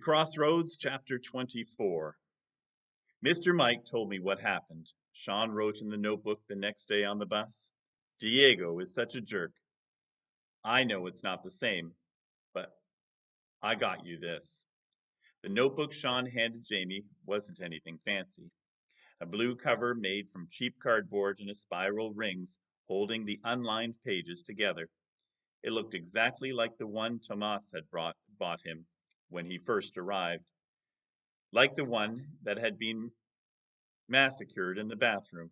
Crossroads Chapter 24. Mr. Mike told me what happened. Sean wrote in the notebook the next day on the bus. Diego is such a jerk. I know it's not the same, but I got you this. The notebook Sean handed Jamie wasn't anything fancy. A blue cover made from cheap cardboard and a spiral rings holding the unlined pages together. It looked exactly like the one Tomas had bought him when he first arrived, like the one that had been massacred in the bathroom.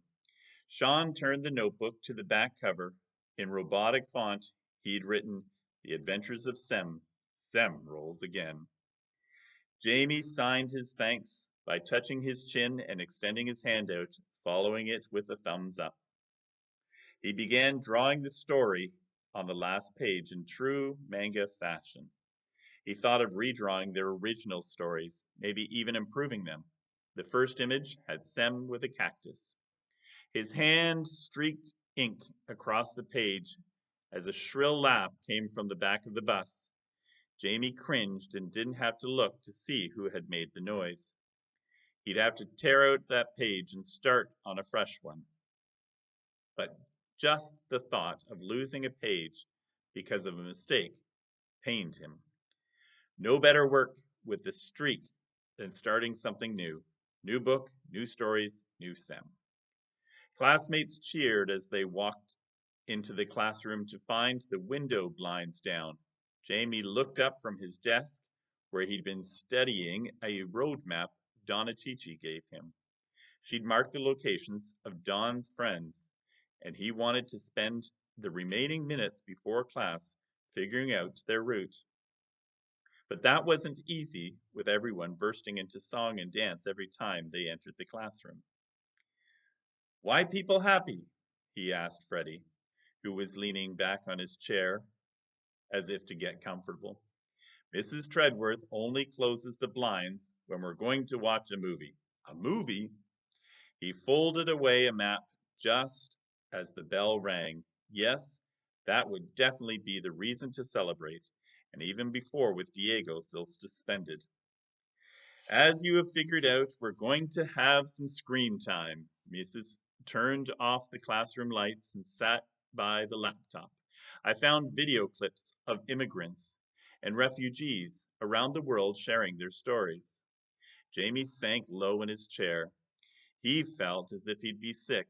Sean turned the notebook to the back cover. In robotic font, he'd written, "The Adventures of Sem. Sem rolls again." Jamie signed his thanks by touching his chin and extending his hand out, following it with a thumbs up. He began drawing the story on the last page in true manga fashion. He thought of redrawing their original stories, maybe even improving them. The first image had Sem with a cactus. His hand streaked ink across the page as a shrill laugh came from the back of the bus. Jamie cringed and didn't have to look to see who had made the noise. He'd have to tear out that page and start on a fresh one. But just the thought of losing a page because of a mistake pained him. No better work with the streak than starting something new. New book, new stories, new Sem. Classmates cheered as they walked into the classroom to find the window blinds down. Jamie looked up from his desk where he'd been studying a road map Donna Chichi gave him. She'd marked the locations of Don's friends, and he wanted to spend the remaining minutes before class figuring out their route. But that wasn't easy, with everyone bursting into song and dance every time they entered the classroom. "Why people happy?" he asked Freddie, who was leaning back on his chair as if to get comfortable. "Mrs. Treadworth only closes the blinds when we're going to watch a movie." "A movie?" He folded away a map just as the bell rang. Yes, that would definitely be the reason to celebrate, and even before with Diego still suspended. "As you have figured out, we're going to have some screen time." Mrs. turned off the classroom lights and sat by the laptop. "I found video clips of immigrants and refugees around the world sharing their stories." Jamie sank low in his chair. He felt as if he'd be sick.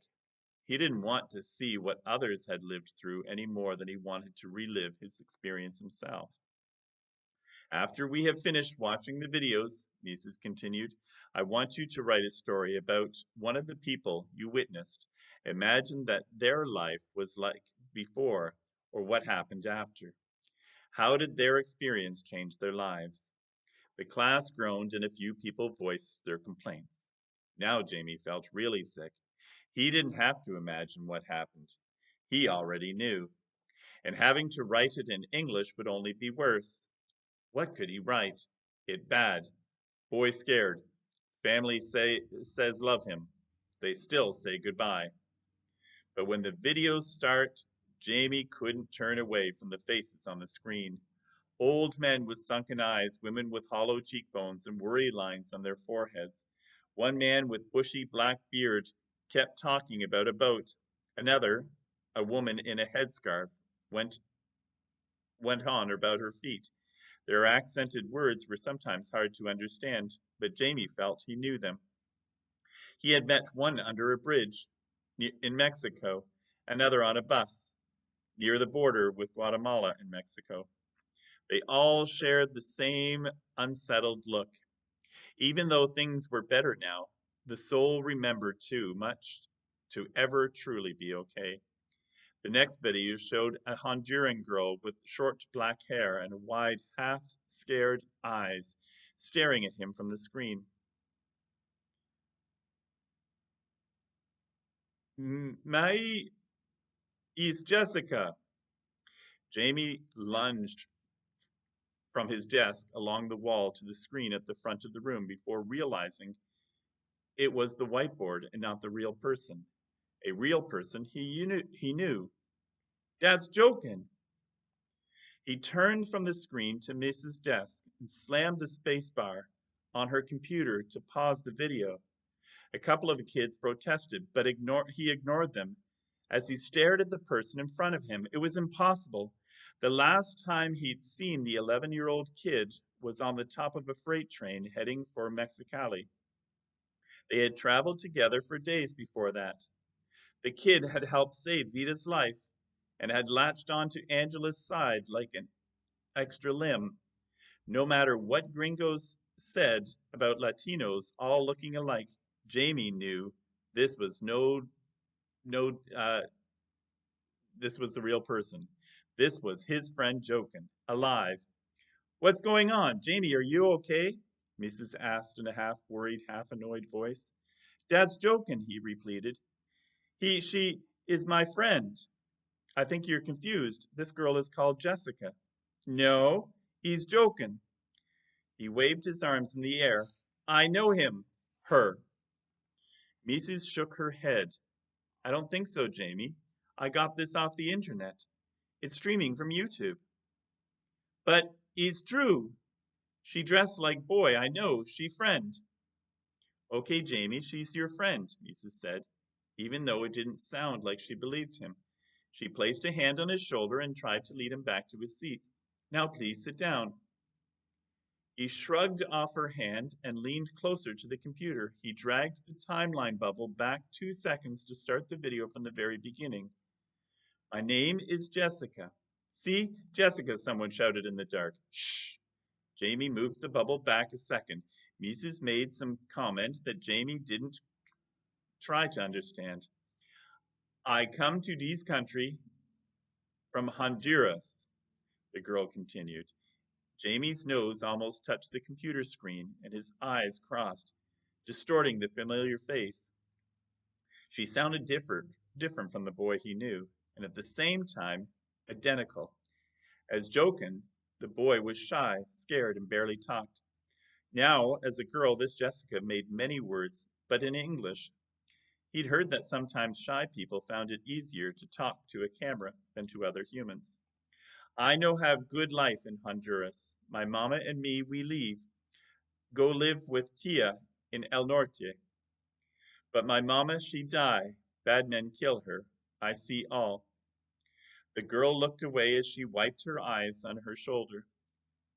He didn't want to see what others had lived through any more than he wanted to relive his experience himself. "After we have finished watching the videos," Mrs. continued, "I want you to write a story about one of the people you witnessed. Imagine that their life was like before or what happened after. How did their experience change their lives?" The class groaned and a few people voiced their complaints. Now Jamie felt really sick. He didn't have to imagine what happened. He already knew. And having to write it in English would only be worse. What could he write? It bad. Boy scared. Family says love him. They still say goodbye. But when the videos start, Jamie couldn't turn away from the faces on the screen. Old men with sunken eyes, women with hollow cheekbones and worry lines on their foreheads. One man with bushy black beard kept talking about a boat. Another, a woman in a headscarf, went on about her feet. Their accented words were sometimes hard to understand, but Jamie felt he knew them. He had met one under a bridge in Mexico, another on a bus near the border with Guatemala and Mexico. They all shared the same unsettled look. Even though things were better now, the soul remembered too much to ever truly be okay. The next video showed a Honduran girl with short black hair and wide, half-scared eyes staring at him from the screen. "Mai is Jessica." Jamie lunged from his desk along the wall to the screen at the front of the room before realizing it was the whiteboard and not the real person. A real person he knew. "Dad's joking." He turned from the screen to Mrs. Desk and slammed the spacebar on her computer to pause the video. A couple of the kids protested, but he ignored them as he stared at the person in front of him. It was impossible. The last time he'd seen the 11-year-old kid was on the top of a freight train heading for Mexicali. They had traveled together for days before that. The kid had helped save Vita's life and had latched onto Angela's side like an extra limb. No matter what gringos said about Latinos all looking alike, Jamie knew this was this was the real person. This was his friend Jokin, alive. What's going on? Jamie, are you okay? Mrs. asked in a half-worried, half-annoyed voice. Dad's joking, he repeated. She is my friend. I think you're confused. This girl is called Jessica. No, he's joking. He waved his arms in the air. I know him. Her. Mrs. shook her head. I don't think so, Jamie. I got this off the internet. It's streaming from YouTube. But it's true. She dressed like boy, I know. She friend. Okay, Jamie, she's your friend, Mrs. said, even though it didn't sound like she believed him. She placed a hand on his shoulder and tried to lead him back to his seat. Now please sit down. He shrugged off her hand and leaned closer to the computer. He dragged the timeline bubble back 2 seconds to start the video from the very beginning. My name is Jessica. See, Jessica, someone shouted in the dark. Shh. Jamie moved the bubble back a second. Mrs. made some comment that Jamie didn't try to understand. I come to this country from Honduras, the girl continued. Jamie's nose almost touched the computer screen, and his eyes crossed, distorting the familiar face. She sounded different from the boy he knew, and at the same time, identical. As Jokin, the boy was shy, scared, and barely talked. Now, as a girl, this Jessica made many words, but in English. He'd heard that sometimes shy people found it easier to talk to a camera than to other humans. I no have good life in Honduras. My mama and me, we leave. Go live with Tia in El Norte. But my mama, she die. Bad men kill her. I see all. The girl looked away as she wiped her eyes on her shoulder.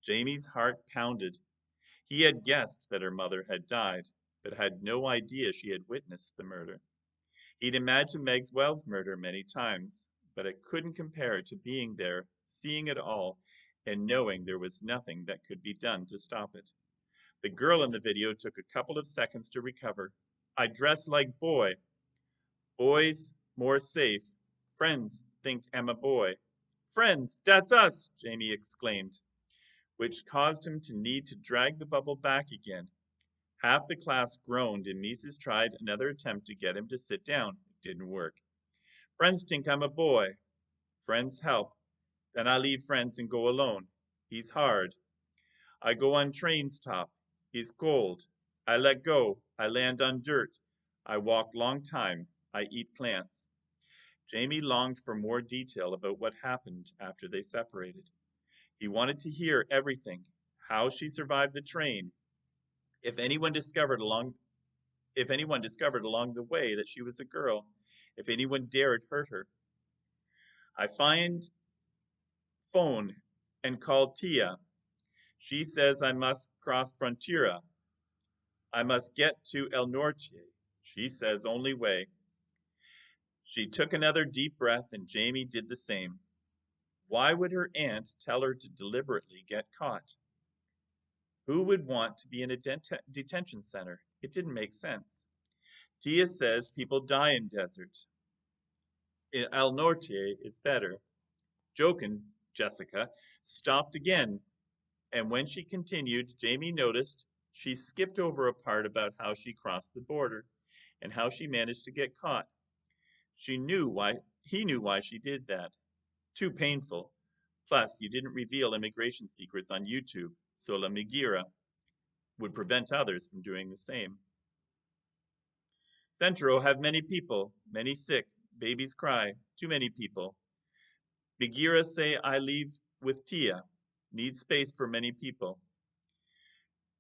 Jamie's heart pounded. He had guessed that her mother had died, but had no idea she had witnessed the murder. He'd imagined Meg's Wells murder many times, but it couldn't compare to being there, seeing it all, and knowing there was nothing that could be done to stop it. The girl in the video took a couple of seconds to recover. I dress like boy. Boys more safe. Friends think I'm a boy. Friends, that's us, Jamie exclaimed, which caused him to need to drag the bubble back again. Half the class groaned, and Mrs. tried another attempt to get him to sit down. It didn't work. Friends think I'm a boy. Friends help. Then I leave friends and go alone. He's hard. I go on train's top. He's cold. I let go. I land on dirt. I walk long time. I eat plants. Jamie longed for more detail about what happened after they separated. He wanted to hear everything. How she survived the train. If anyone discovered along the way that she was a girl, if anyone dared hurt her. I find phone and call Tia. She says I must cross frontera. I must get to El Norte. She says only way. She took another deep breath, and Jamie did the same. Why would her aunt tell her to deliberately get caught? Who would want to be in a detention center? It didn't make sense. Tia says people die in desert. El Norte is better. Jokin, Jessica, stopped again, and when she continued, Jamie noticed she skipped over a part about how she crossed the border and how she managed to get caught. He knew why she did that. Too painful. Plus, you didn't reveal immigration secrets on YouTube, so La Migira would prevent others from doing the same. Centro have many people, many sick, babies cry, too many people. Migira say I leave with Tia. Need space for many people.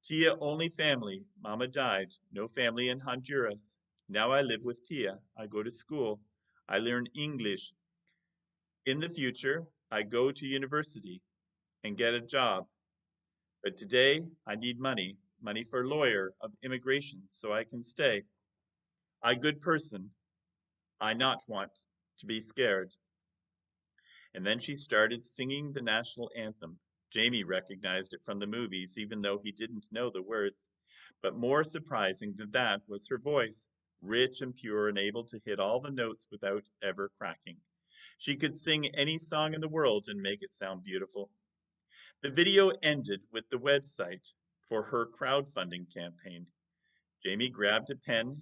Tia only family. Mama died. No family in Honduras. Now I live with Tia. I go to school. I learn English. In the future, I go to university and get a job. But today, I need money. Money for lawyer of immigration so I can stay. I good person. I not want to be scared. And then she started singing the national anthem. Jamie recognized it from the movies, even though he didn't know the words. But more surprising than that was her voice, rich and pure and able to hit all the notes without ever cracking. She could sing any song in the world and make it sound beautiful. The video ended with the website for her crowdfunding campaign. Jamie grabbed a pen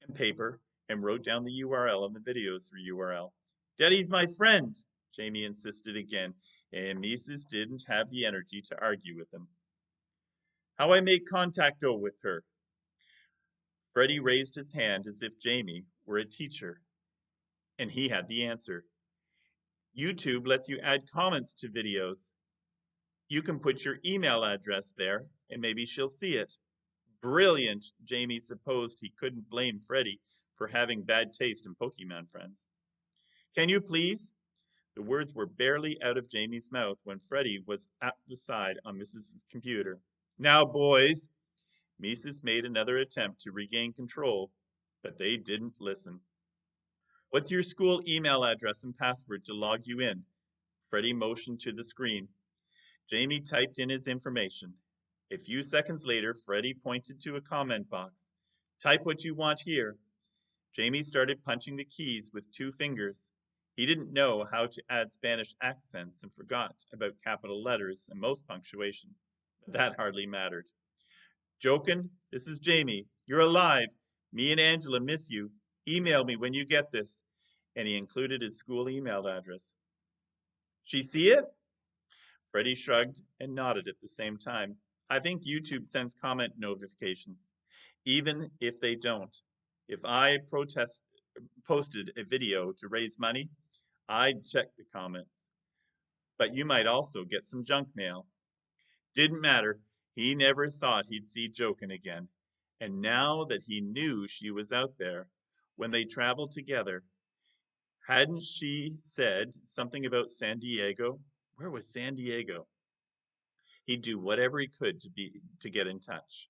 and paper and wrote down the URL and the video's URL. Daddy's my friend, Jamie insisted again, and Mrs. didn't have the energy to argue with him. How I make contact with her? Freddie raised his hand as if Jamie were a teacher, and he had the answer. YouTube lets you add comments to videos. You can put your email address there, and maybe she'll see it. Brilliant, Jamie supposed he couldn't blame Freddie for having bad taste in Pokemon friends. Can you please? The words were barely out of Jamie's mouth when Freddie was at the side on Mrs.'s computer. Now, boys, Mrs. made another attempt to regain control, but they didn't listen. What's your school email address and password to log you in? Freddie motioned to the screen. Jamie typed in his information. A few seconds later, Freddie pointed to a comment box. Type what you want here. Jamie started punching the keys with 2 fingers. He didn't know how to add Spanish accents and forgot about capital letters and most punctuation. But that hardly mattered. Jokin, this is Jamie. You're alive. Me and Angela miss you. Email me when you get this. And he included his school email address. She see it? Freddie shrugged and nodded at the same time. I think YouTube sends comment notifications, even if they don't. If I posted a video to raise money, I'd check the comments. But you might also get some junk mail. Didn't matter. He never thought he'd see Jokin again. And now that he knew she was out there, when they traveled together, hadn't she said something about San Diego? Where was San Diego? He'd do whatever he could to get in touch.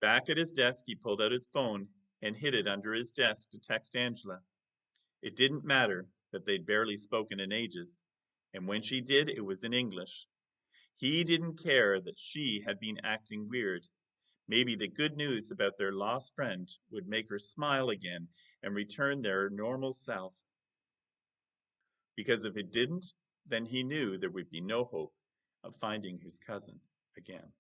Back at his desk, he pulled out his phone and hid it under his desk to text Angela. It didn't matter that they'd barely spoken in ages, and when she did, it was in English. He didn't care that she had been acting weird. Maybe the good news about their lost friend would make her smile again and return their normal self. Because if it didn't, then he knew there would be no hope of finding his cousin again.